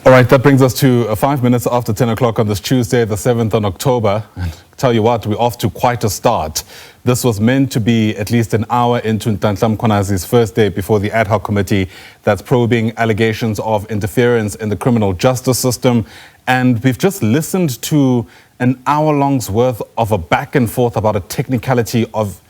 All right, that brings us to 5 minutes after 10 o'clock on this Tuesday, the 7th of October. And tell you what, we're off to quite a start. This was meant to be at least an hour into Nhlanhla Mkhwanazi's first day before the ad hoc committee that's probing allegations of interference in the criminal justice system. And we've just listened to an hour-long's worth of a back and forth about a technicality of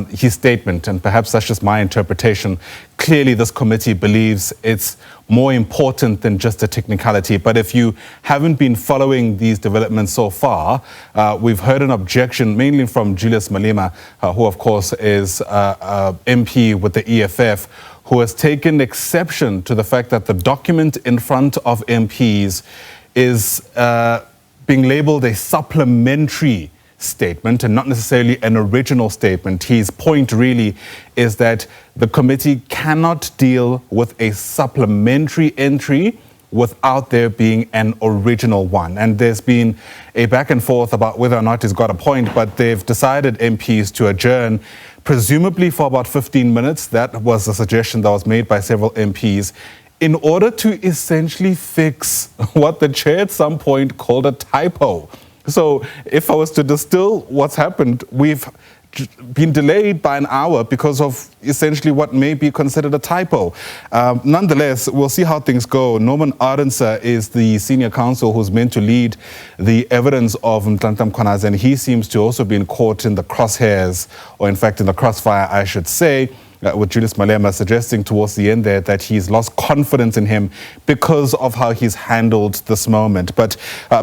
his statement, and perhaps that's just my interpretation. Clearly, this committee believes it's more important than just a technicality. But if you haven't been following these developments so far, we've heard an objection mainly from Julius Malema, who of course is MP with the EFF, who has taken exception to the fact that the document in front of MPs is being labeled a supplementary statement and not necessarily an original statement. His point really is that the committee cannot deal with a supplementary entry without there being an original one. And there's been a back and forth about whether or not he's got a point, but they've decided MPs to adjourn, presumably for about 15 minutes. That was a suggestion that was made by several MPs in order to essentially fix what the chair at some point called a typo. So if I was to distill what's happened, we've been delayed by an hour because of essentially what may be considered a typo. Nonetheless, we'll see how things go. Norman Arendse is the senior counsel who's meant to lead the evidence of Nhlanhla Mkhwanazi, and he seems to also been caught in the crosshairs, or in fact in the crossfire, I should say, with Julius Malema suggesting towards the end there that he's lost confidence in him because of how he's handled this moment. But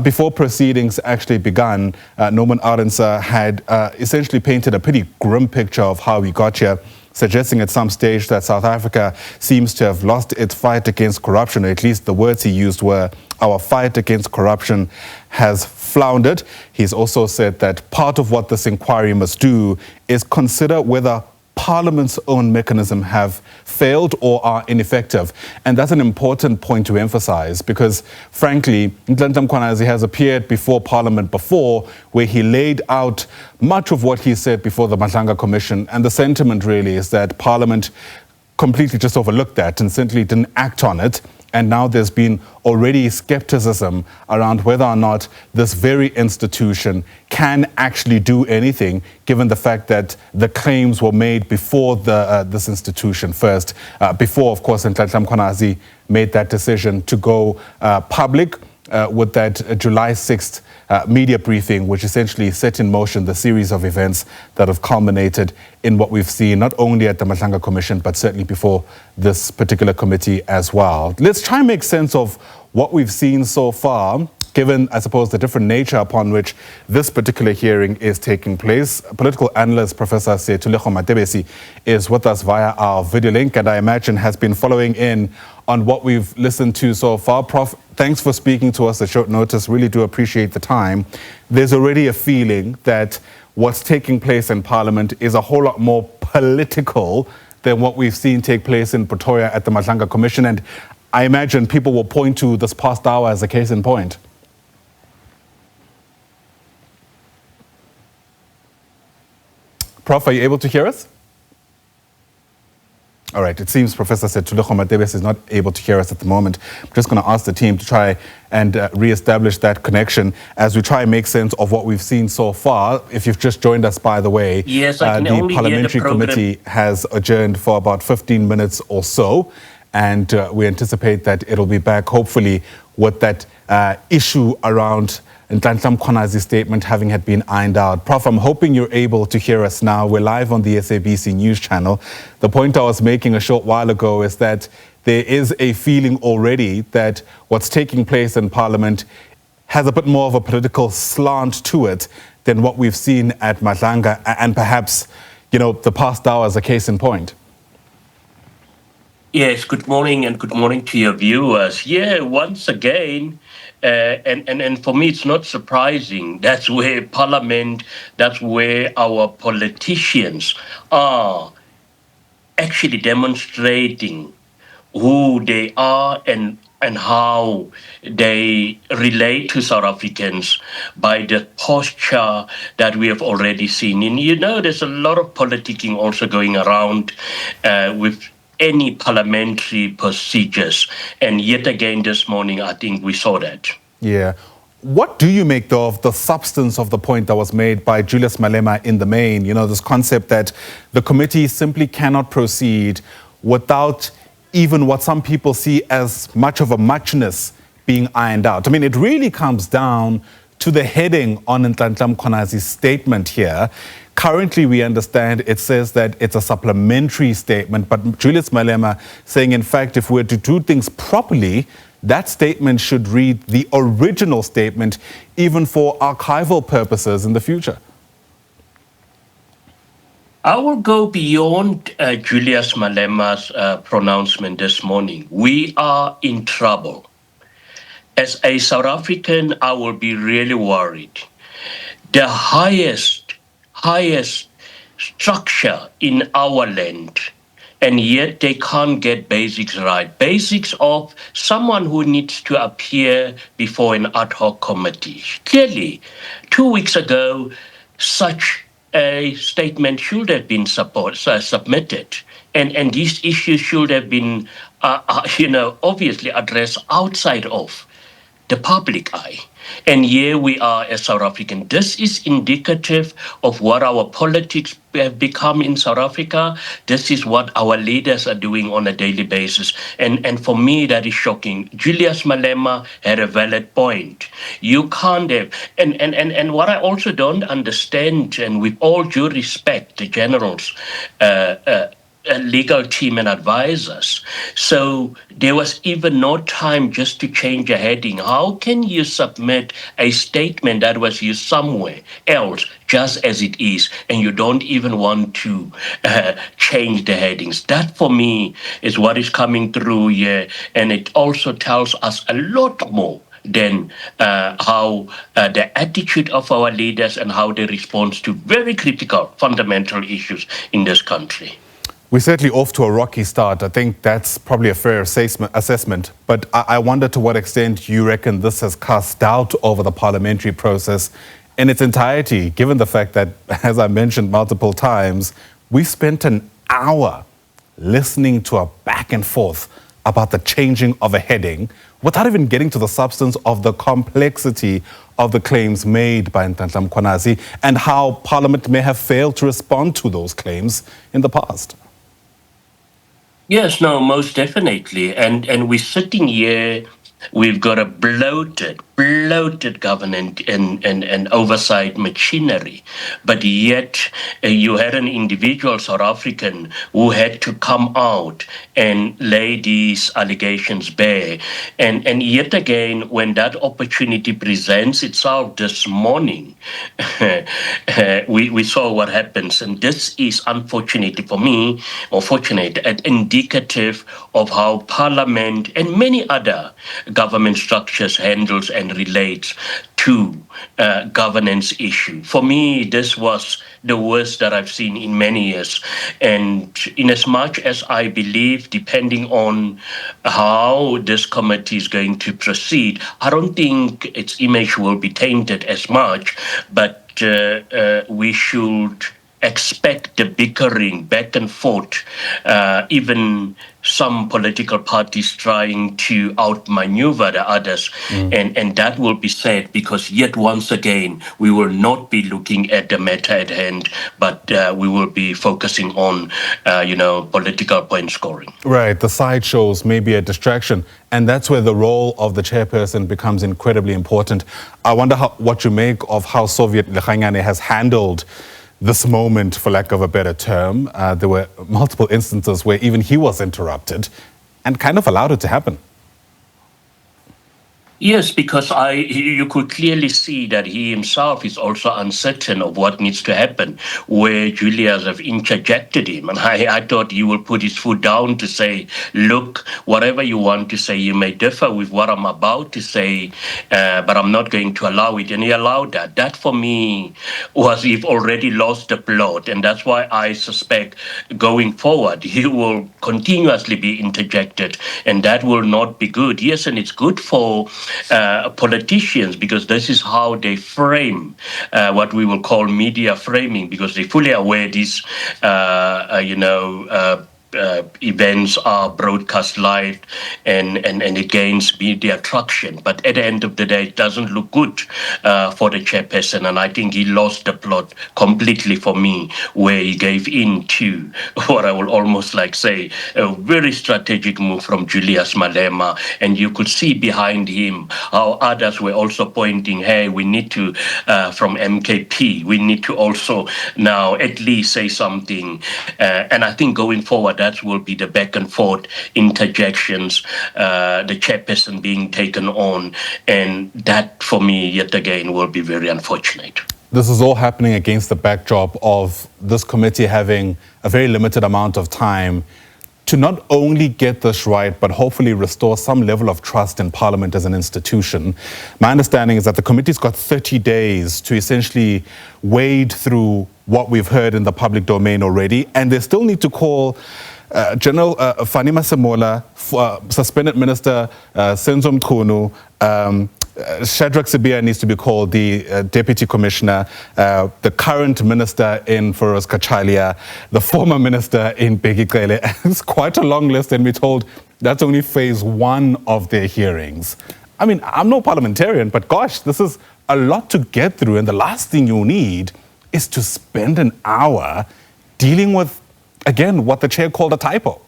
before proceedings actually began, Norman Arendse had essentially painted a pretty grim picture of how we got here, suggesting at some stage that South Africa seems to have lost its fight against corruption, or at least the words he used were, our fight against corruption has floundered. He's also said that part of what this inquiry must do is consider whether Parliament's own mechanism have failed or are ineffective. And that's an important point to emphasize because, frankly, Nhlanhla Mkhwanazi has appeared before Parliament before, where he laid out much of what he said before the Nhlanhla Commission. And the sentiment really is that Parliament completely just overlooked that and simply didn't act on it. And now there's been already skepticism around whether or not this very institution can actually do anything, given the fact that the claims were made before this institution first, before, of course, Nhlanhla Mkhwanazi made that decision to go public with that July 6th media briefing, which essentially set in motion the series of events that have culminated in what we've seen, not only at the Nhlanhla Commission, but certainly before this particular committee as well. Let's try and make sense of what we've seen so far, given, I suppose, the different nature upon which this particular hearing is taking place. Political analyst Professor Sethulego Matebesi is with us via our video link, and I imagine has been following in on what we've listened to so far. Prof, thanks for speaking to us at short notice. Really do appreciate the time. There's already a feeling that what's taking place in Parliament is a whole lot more political than what we've seen take place in Pretoria at the Nhlanhla Commission. And I imagine people will point to this past hour as a case in point. Prof, are you able to hear us? All right, it seems Professor Sethulego Matebesi is not able to hear us at the moment. I'm just going to ask the team to try and re-establish that connection as we try and make sense of what we've seen so far. If you've just joined us, by the way, yes, I can the only Parliamentary hear the Committee has adjourned for about 15 minutes or so, and we anticipate that it'll be back, hopefully, with that issue around Nhlanhla Mkhwanazi's statement having had been ironed out. Prof, I'm hoping you're able to hear us now. We're live on the SABC News channel. The point I was making a short while ago is that there is a feeling already that what's taking place in Parliament has a bit more of a political slant to it than what we've seen at Nhlanhla, and perhaps, you know, the past hour as a case in point. Yes, good morning, and good morning to your viewers. Yeah, once again, and for me, it's not surprising. That's where Parliament, that's where our politicians are actually demonstrating who they are and how they relate to South Africans by the posture that we have already seen. And you know, there's a lot of politicking also going around with any parliamentary procedures. And yet again this morning, I think we saw that. Yeah. What do you make, though, of the substance of the point that was made by Julius Malema in the main? You know, this concept that the committee simply cannot proceed without even what some people see as much of a muchness being ironed out. I mean, it really comes down to the heading on Nhlanhla Mkhwanazi's statement here. Currently, we understand it says that it's a supplementary statement, but Julius Malema saying, in fact, if we're to do things properly, that statement should read the original statement, even for archival purposes in the future. I will go beyond Julius Malema's pronouncement this morning. We are in trouble. As a South African, I will be really worried. The highest structure in our land, and yet they can't get basics right. Basics of someone who needs to appear before an ad hoc committee. Clearly, 2 weeks ago, such a statement should have been submitted. And these issues should have been, obviously addressed outside of the public eye. And here we are as South African. This is indicative of what our politics have become in South Africa. This is what our leaders are doing on a daily basis. And for me, that is shocking. Julius Malema had a valid point. You can't have, and what I also don't understand, and with all due respect, the generals, a legal team and advisors. So there was even no time just to change a heading. How can you submit a statement that was used somewhere else just as it is, and you don't even want to change the headings? That for me is what is coming through here, and it also tells us a lot more than how the attitude of our leaders and how they respond to very critical fundamental issues in this country. We're certainly off to a rocky start. I think that's probably a fair assessment. But I wonder to what extent you reckon this has cast doubt over the parliamentary process in its entirety, given the fact that, as I mentioned multiple times, we spent an hour listening to a back and forth about the changing of a heading without even getting to the substance of the complexity of the claims made by Nhlanhla Mkhwanazi and how Parliament may have failed to respond to those claims in the past. Yes, no, most definitely. And we're sitting here, we've got a bloated governance and oversight machinery. But yet you had an individual South African who had to come out and lay these allegations bare. And yet again, when that opportunity presents itself this morning, we saw what happens. And this is, unfortunately for me, or fortunate, and indicative of how Parliament and many other government structures handles and relates to governance issue. For me, this was the worst that I've seen in many years. And in as much as I believe, depending on how this committee is going to proceed, I don't think its image will be tainted as much, but we should expect the bickering back and forth, even some political parties trying to outmaneuver the others. And that will be said, because yet once again, we will not be looking at the matter at hand, but we will be focusing on, political point scoring. Right, the sideshows may be a distraction, and that's where the role of the chairperson becomes incredibly important. I wonder what you make of how Soviet Nhlanhla has handled this moment, for lack of a better term. There were multiple instances where even he was interrupted and kind of allowed it to happen. Yes, because you could clearly see that he himself is also uncertain of what needs to happen, where Julius have interjected him. And I thought he will put his foot down to say, look, whatever you want to say, you may differ with what I'm about to say, but I'm not going to allow it. And he allowed that. That for me was, he've already lost the plot. And that's why I suspect going forward, he will continuously be interjected. And that will not be good. Yes, and it's good for politicians, because this is how they frame what we will call media framing, because they're fully aware these, events are broadcast live and it gains media traction. But at the end of the day, it doesn't look good for the chairperson. And I think he lost the plot completely for me, where he gave in to what I will almost like say a very strategic move from Julius Malema. And you could see behind him how others were also pointing, hey, we need to, from MKP, we need to also now at least say something. And I think going forward, that will be the back and forth interjections, the chairperson being taken on. And that, for me, yet again, will be very unfortunate. This is all happening against the backdrop of this committee having a very limited amount of time to not only get this right, but hopefully restore some level of trust in Parliament as an institution. My understanding is that the committee's got 30 days to essentially wade through what we've heard in the public domain already, and they still need to call General Fani Masemola, Suspended Minister Senzo Mkhunu, Shadrach Sibia needs to be called, the Deputy Commissioner, the current Minister in Feroz Kachalia, the former Minister in Bheki Cele. It's quite a long list, and we're told that's only phase one of their hearings. I mean, I'm no parliamentarian, but gosh, this is a lot to get through, and the last thing you need is to spend an hour dealing with, again, what the chair called a typo.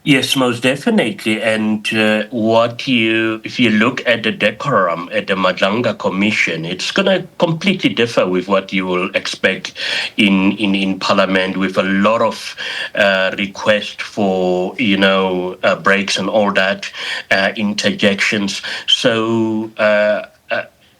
Yes, most definitely. And if you look at the decorum at the Nhlanhla Commission, it's going to completely differ with what you will expect in Parliament, with a lot of requests for, breaks and all that, interjections. So,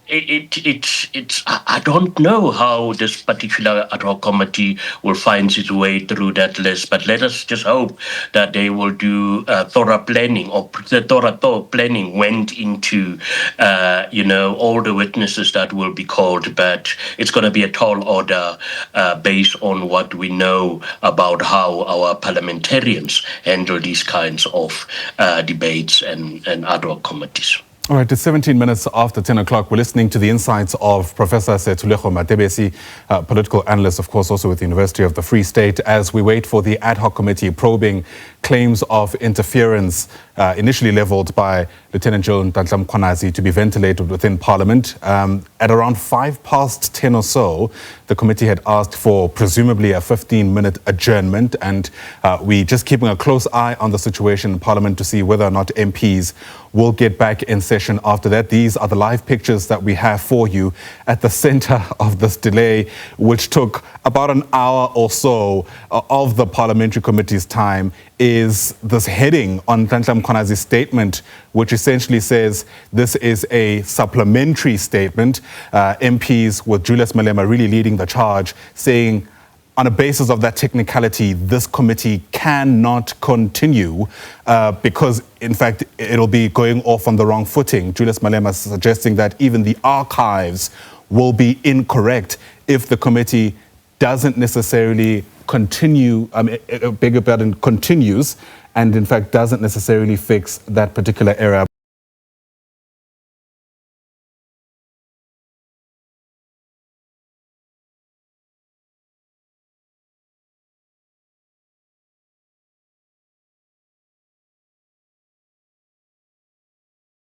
I don't know how this particular ad hoc committee will find its way through that list, but let us just hope that they will do thorough planning, or the thorough planning went into, all the witnesses that will be called. But it's going to be a tall order based on what we know about how our parliamentarians handle these kinds of debates and ad hoc committees. All right, it's 17 minutes after 10 o'clock. We're listening to the insights of Professor Sethulego Matebesi, political analyst, of course, also with the University of the Free State, as we wait for the ad hoc committee probing claims of interference initially leveled by Lieutenant General Mkhwanazi to be ventilated within Parliament. At around 10:05 or so, the committee had asked for presumably a 15-minute adjournment, and we just keeping a close eye on the situation in Parliament to see whether or not MPs will get back in session after that. These are the live pictures that we have for you. At the center of this delay, which took about an hour or so of the parliamentary committee's time, is this heading on Nhlanhla Mkhwanazi's statement, which essentially says this is a supplementary statement. MPs with Julius Malema really leading the charge, saying on a basis of that technicality, this committee cannot continue because, in fact, it'll be going off on the wrong footing. Julius Malema suggesting that even the archives will be incorrect if the committee doesn't necessarily continue, continues, and in fact doesn't necessarily fix that particular error.